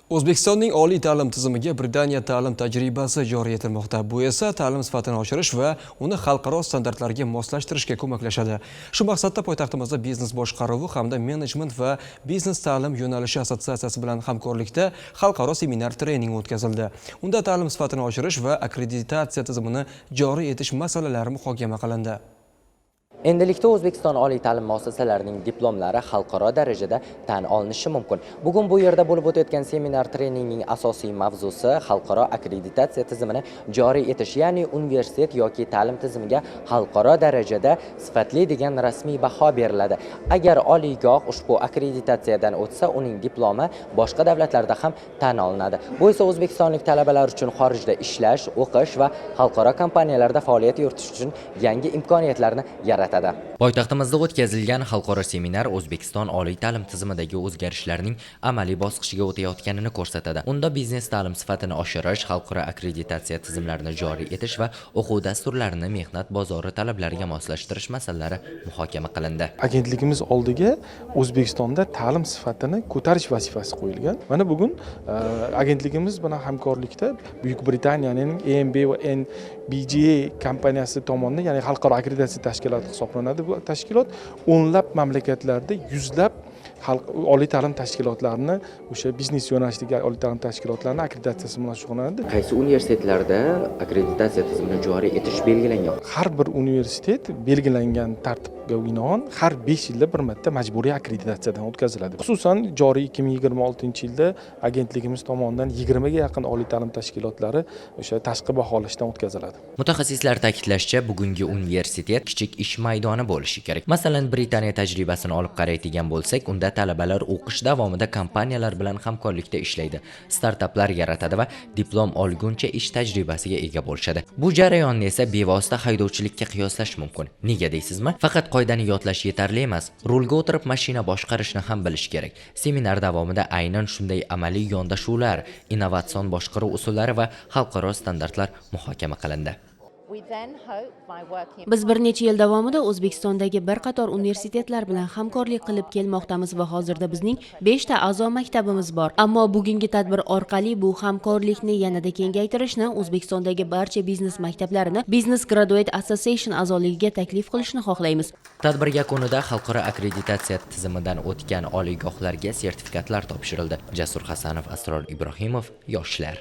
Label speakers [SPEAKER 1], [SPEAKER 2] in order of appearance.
[SPEAKER 1] O'zbekistonning oliy ta'lim tizimiga Britaniya ta'lim tajribasi joriy etilmoqda. Bu esa ta'lim sifatini oshirish va uni xalqaro standartlarga moslashtirishga ko'maklashadi. Shu maqsadda poytaxtimizda biznes boshqaruvi hamda menejment va biznes ta'lim yo'nalishi assotsiatsiyasi bilan hamkorlikda xalqaro seminar trening o'tkazildi. Unda ta'lim sifatini oshirish va akkreditatsiya tizimini joriy etish masalalari muhokama qilindi.
[SPEAKER 2] Endilikda O'zbekiston oliy ta'lim muassasalarining diplomlari xalqaro darajada tan olinishi mumkin. Bugun bu yerda bo'lib o'tayotgan seminar treningning asosiy mavzusi xalqaro akkreditatsiya tizimini joriy etish, ya'ni universitet yoki ta'lim tizimiga xalqaro darajada sifatli degan rasmiy baho beriladi. Agar oliygoh ushbu akkreditatsiyadan o'tsa, uning diplomi boshqa davlatlarda ham tan olinadi. Bu esa o'zbekistonlik talabalar uchun xorijda ishlash, o'qish va xalqaro kompaniyalarda faoliyat yuritish uchun yangi imkoniyatlarni yaratadi.
[SPEAKER 3] Poytaxtimizda o'tkazilgan xalqaro seminar O'zbekiston oliy ta'lim tizimidagi o'zgarishlarning amaliy bosqichiga o'tayotganini ko'rsatadi. Unda biznes ta'lim sifatini oshirish, xalqaro akkreditatsiya tizimlarini joriy etish va o'quv dasturlarini mehnat bozori talablariga moslashtirish masalalari muhokama qilindi.
[SPEAKER 4] Agentligimiz oldiga O'zbekistonda ta'lim sifatini ko'tarish vazifasi qo'yilgan. Mana bugun agentligimiz bilan hamkorlikda Buyuk Britaniyaning EMB va NBGA kompaniyasi tomonidan, ya'ni xalqaro akkreditatsiya tashkiloti hisoblanadi. Bu tashkilot o'nlab mamlakatlarda yuzlab oliy ta'lim tashkilotlarini, o'sha biznes yo'nalishdagi oliy ta'lim tashkilotlarini akkreditatsiyasi bilan shug'ullanadi.
[SPEAKER 2] Qaysi universitetlarda akkreditatsiya tizimini joriy etish belgilangan?
[SPEAKER 4] Har bir universitet belgilangan tartibga binoan har 5 yilda bir marta majburiy akkreditatsiyadan o'tkaziladi. Xususan, joriy 2026-yilda agentligimiz tomonidan 20 ga yaqin oliy ta'lim tashkilotlari o'sha tashqi baholashdan o'tkaziladi.
[SPEAKER 3] Mutaxassislar ta'kidlashicha, bugungi universitet kichik ish maydoni bo'lishi kerak. Masalan, Britaniya tajribasini olib qaraydigan bo'lsak, unda talabalar o'qish davomida kompaniyalar bilan hamkorlikda ishlaydi, startaplar yaratadi va diplom olguncha ish tajribasiga ega bo'lishadi. Bu jarayonni esa bevosita haydovchilikka qiyoslash mumkin. Nega deysizmi? Faqat qoidani yodlash yetarli emas, rulga o'tirib mashina boshqarishni ham bilish kerak. Seminar davomida aynan shunday amaliy yondashuvlar, innovatsion boshqaruv usullari va xalqaro standartlar muhokama qilindi.
[SPEAKER 5] Biz bir necha yil davomida O'zbekistondagi bir qator universitetlar bilan hamkorlik qilib kelmoqdamiz va hozirda bizning 5 ta a'zo maktabimiz bor. Ammo bugungi tadbir orqali bu hamkorlikni yanada kengaytirishni, O'zbekistondagi barcha biznes maktablarini Business Graduate Association a'zoligiga taklif qilishni xohlaymiz.
[SPEAKER 3] Tadbir yakunida xalqaro akkreditatsiya tizimidan o'tgan oliygohlarga sertifikatlar topshirildi. Jasur Hasanov, Asror Ibrohimov, Yoshlar.